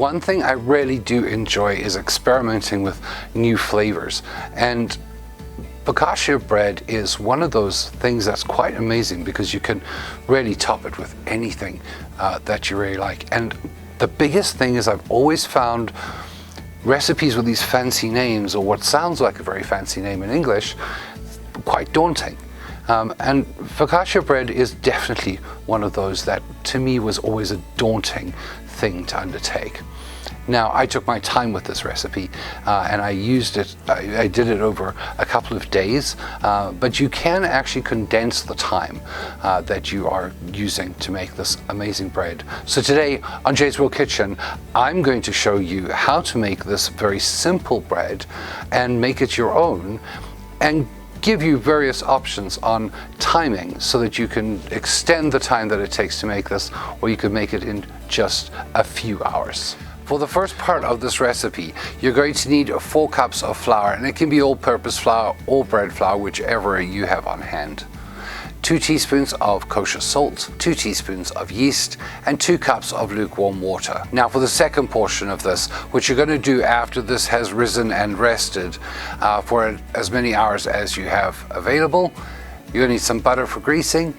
one thing I really do enjoy is experimenting with new flavors, and focaccia bread is one of those things that's quite amazing because you can really top it with anything that you really like. And the biggest thing is I've always found recipes with these fancy names, or what sounds like a very fancy name in English, quite daunting. And focaccia bread is definitely one of those that to me was always a daunting thing to undertake. Now, I took my time with this recipe and I used it, I did it over a couple of days, but you can actually condense the time that you are using to make this amazing bread. So today on Jay's Real Kitchen, I'm going to show you how to make this very simple bread and make it your own, and give you various options on timing so that you can extend the time that it takes to make this, or you can make it in just a few hours. For the first part of this recipe, you're going to need 4 cups of flour, and it can be all-purpose flour or bread flour, whichever you have on hand. 2 teaspoons of kosher salt, 2 teaspoons of yeast, and 2 cups of lukewarm water. Now for the second portion of this, which you're going to do after this has risen and rested for as many hours as you have available, you're going to need some butter for greasing,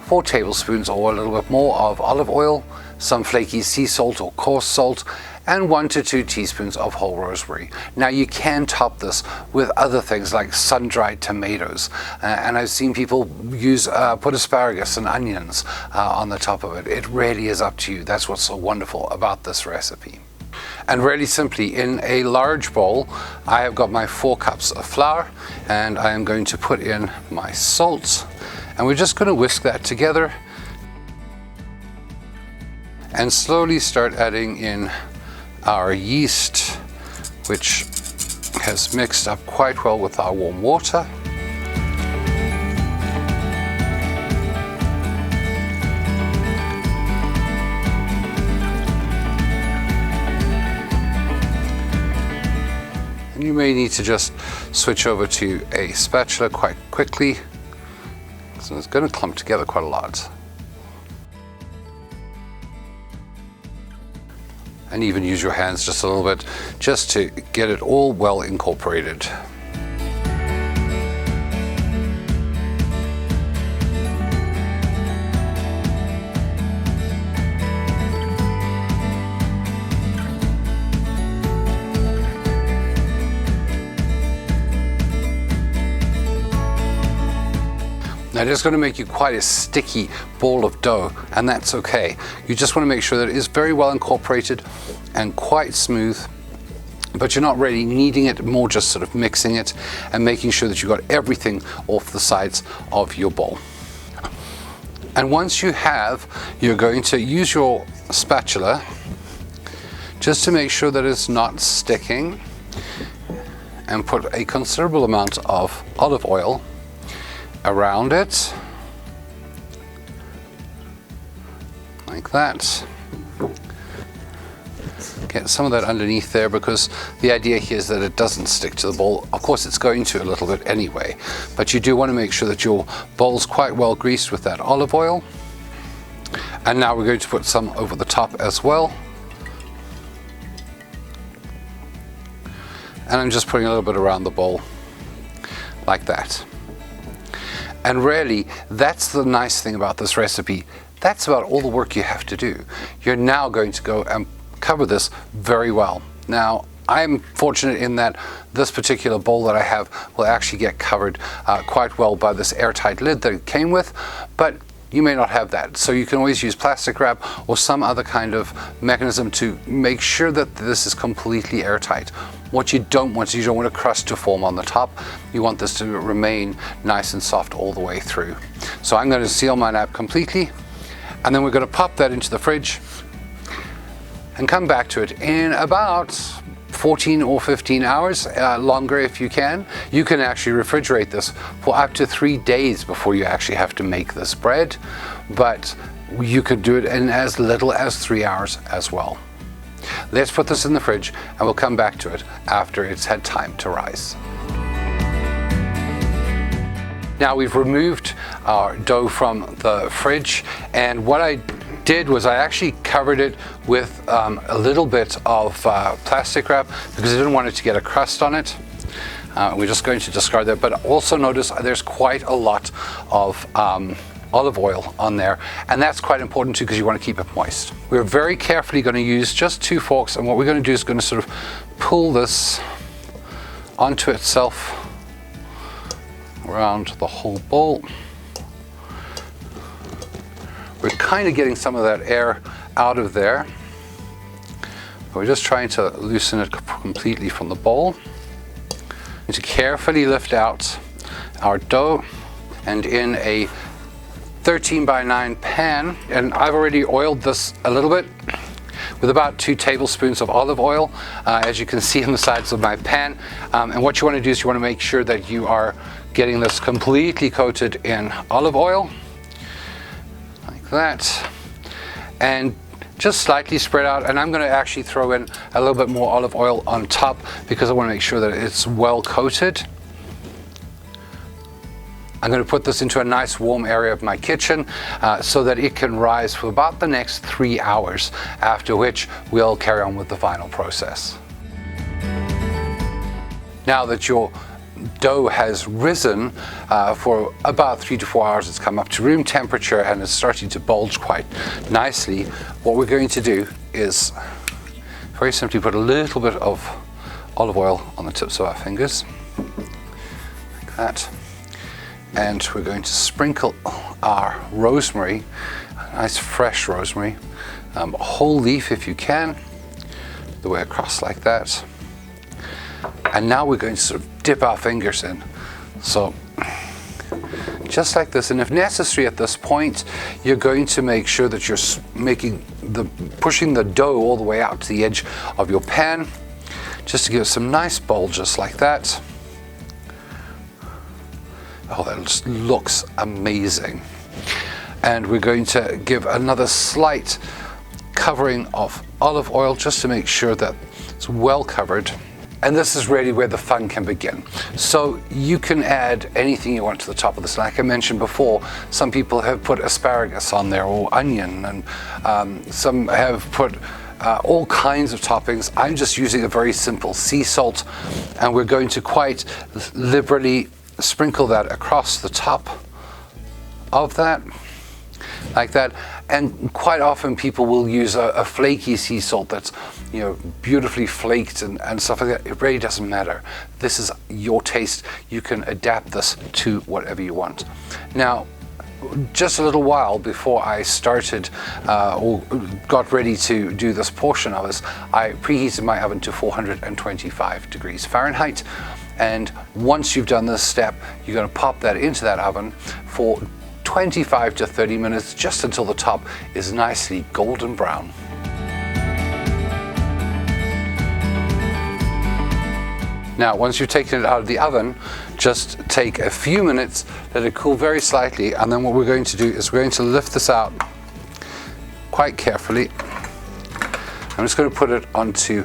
4 tablespoons or a little bit more of olive oil, some flaky sea salt or coarse salt, and 1 to 2 teaspoons of whole rosemary. Now you can top this with other things like sun-dried tomatoes, and I've seen people use put asparagus and onions on the top of it. It really is up to you. That's what's so wonderful about this recipe. And really simply, in a large bowl, I have got my 4 cups of flour, and I am going to put in my salt, and we're just going to whisk that together and slowly start adding in our yeast, which has mixed up quite well with our warm water. And you may need to just switch over to a spatula quite quickly, so it's going to clump together quite a lot. And even use your hands just a little bit, just to get it all well incorporated. Now it is going to make you quite a sticky ball of dough, and that's okay. You just want to make sure that it is very well incorporated and quite smooth, but you're not really kneading it, more just sort of mixing it and making sure that you've got everything off the sides of your bowl. And once you have, you're going to use your spatula just to make sure that it's not sticking, and put a considerable amount of olive oil around it, like that. Get some of that underneath there, because the idea here is that it doesn't stick to the bowl. Of course it's going to a little bit anyway, but you do want to make sure that your bowl's quite well greased with that olive oil. And now we're going to put some over the top as well. And I'm just putting a little bit around the bowl, like that. And really, that's the nice thing about this recipe. That's about all the work you have to do. You're now going to go and cover this very well. Now, I'm fortunate in that this particular bowl that I have will actually get covered quite well by this airtight lid that it came with, but you may not have that. So you can always use plastic wrap or some other kind of mechanism to make sure that this is completely airtight. What you don't want is you don't want a crust to form on the top. You want this to remain nice and soft all the way through. So I'm going to seal my nap completely, and then we're going to pop that into the fridge and come back to it in about 14 or 15 hours, longer if you can. You can actually refrigerate this for up to 3 days before you actually have to make this bread, but you could do it in as little as 3 hours as well. Let's put this in the fridge and we'll come back to it after it's had time to rise. Now we've removed our dough from the fridge, and what I did was I actually covered it with a little bit of plastic wrap because I didn't want it to get a crust on it. We're just going to discard that, but also notice there's quite a lot of olive oil on there, and that's quite important too because you want to keep it moist. We're very carefully going to use just 2 forks, and what we're going to do is going to sort of pull this onto itself around the whole bowl. We're kind of getting some of that air out of there. We're just trying to loosen it completely from the bowl. To carefully lift out our dough, and in a 13x9 pan, and I've already oiled this a little bit with about 2 tablespoons of olive oil, as you can see on the sides of my pan. And what you want to do is you want to make sure that you are getting this completely coated in olive oil, like that, and just slightly spread out. And I'm going to actually throw in a little bit more olive oil on top because I want to make sure that it's well coated. I'm going to put this into a nice warm area of my kitchen so that it can rise for about the next 3 hours, after which we'll carry on with the final process. Now that your dough has risen for about 3 to 4 hours, it's come up to room temperature and it's starting to bulge quite nicely, what we're going to do is very simply put a little bit of olive oil on the tips of our fingers, like that. And we're going to sprinkle our rosemary, nice fresh rosemary, a whole leaf if you can, the way across like that. And now we're going to sort of dip our fingers in. So just like this, and if necessary at this point, you're going to make sure that you're pushing the dough all the way out to the edge of your pan, just to give it some nice bulges like that. Oh, that just looks amazing. And we're going to give another slight covering of olive oil just to make sure that it's well covered. And this is really where the fun can begin. So you can add anything you want to the top of this. Like I mentioned before, some people have put asparagus on there, or onion, and some have put all kinds of toppings. I'm just using a very simple sea salt, and we're going to quite liberally sprinkle that across the top of that, like that. And quite often people will use a flaky sea salt that's, you know, beautifully flaked and stuff like that. It really doesn't matter. This is your taste. You can adapt this to whatever you want. Now, just a little while before I started or got ready to do this portion of this, I preheated my oven to 425 degrees Fahrenheit. And once you've done this step, you're going to pop that into that oven for 25 to 30 minutes, just until the top is nicely golden brown. Now, once you've taken it out of the oven, just take a few minutes, let it cool very slightly, and then what we're going to do is we're going to lift this out quite carefully. I'm just going to put it onto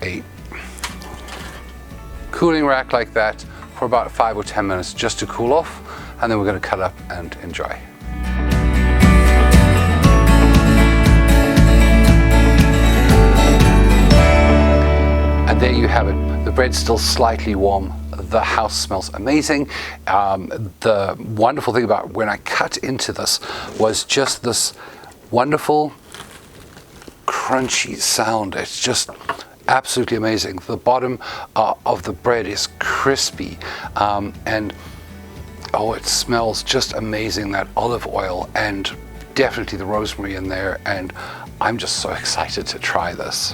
a cooling rack like that for about 5 or 10 minutes just to cool off, and then we're going to cut up and enjoy. And there you have it. The bread's still slightly warm. The house smells amazing. The wonderful thing about when I cut into this was just this wonderful crunchy sound. It's just absolutely amazing. The bottom of the bread is crispy, and oh, it smells just amazing, that olive oil and definitely the rosemary in there, and I'm just so excited to try this.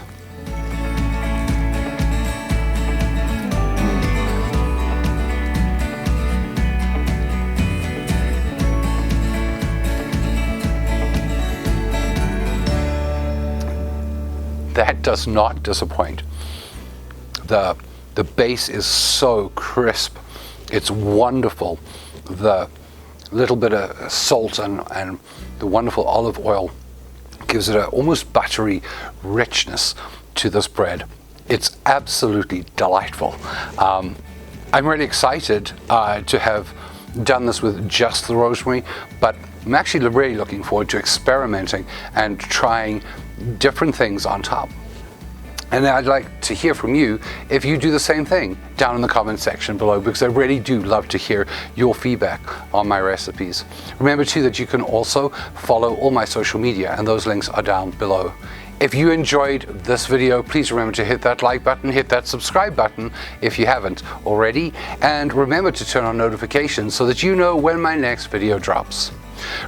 That does not disappoint. The base is so crisp. It's wonderful. The little bit of salt and the wonderful olive oil gives it an almost buttery richness to this bread. It's absolutely delightful. I'm really excited to have done this with just the rosemary, but I'm actually really looking forward to experimenting and trying different things on top. And I'd like to hear from you if you do the same thing down in the comment section below, because I really do love to hear your feedback on my recipes. Remember too that you can also follow all my social media, and those links are down below. If you enjoyed this video, please remember to hit that like button, hit that subscribe button if you haven't already, and remember to turn on notifications so that you know when my next video drops.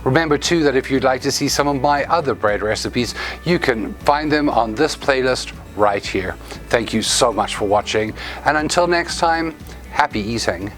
Remember too that if you'd like to see some of my other bread recipes, you can find them on this playlist right here. Thank you so much for watching, and until next time, happy eating.